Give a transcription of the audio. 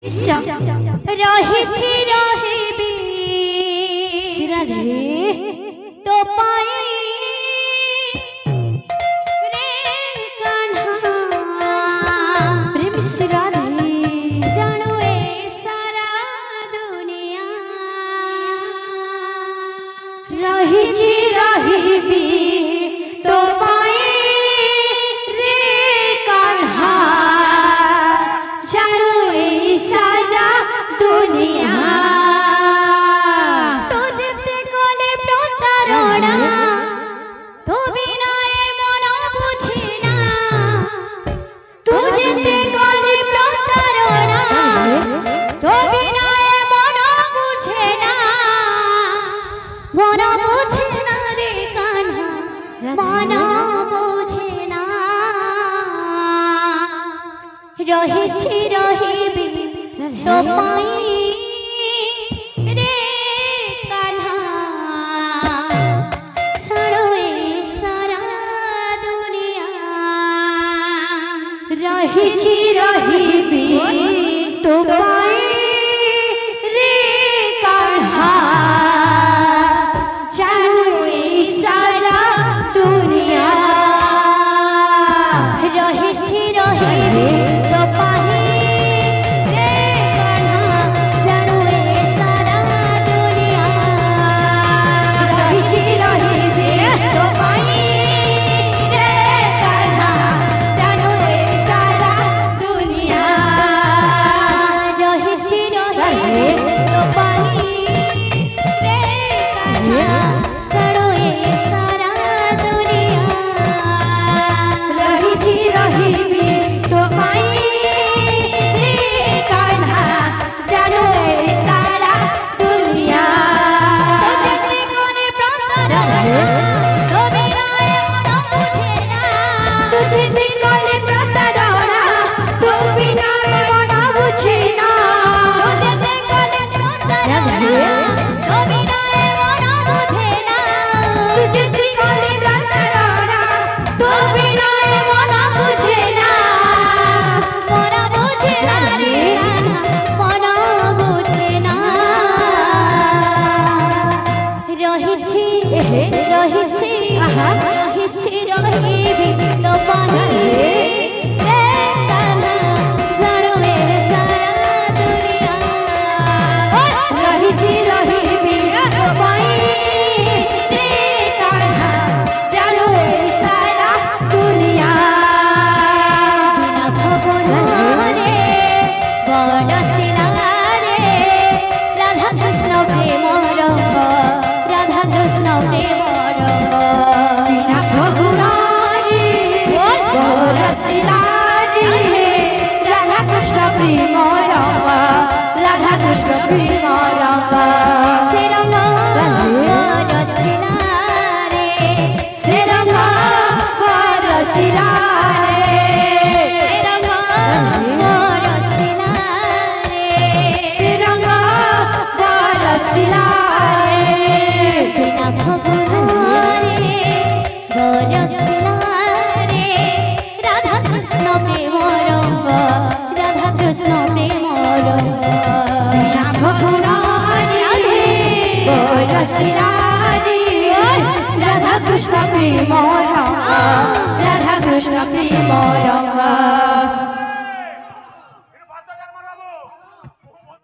रहिछि रहिबि राधे तो पाई रे कान्हा प्रेम से राधे जानो ए सारा दुनिया रहिछि रहिबि तो पाई रे कान्हा जानो ए सारा दुनिया तो जेते कोले प्रतारणा तो बिना ए मन बुझे ना तो जेते कोले प्रतारणा तो बिना ए मन बुझे ना रे कान्हा मन बुझे ना रहिछि रहिबि तो पाई रे कान्हा छाड़ो ए सारा दुनिया रहिछि रहिबि तो पाई रे कान्हा छाड़ो ए सारा दुनिया रहिछि रहिबि तो पाई राधा कृष्ण प्रेम रंग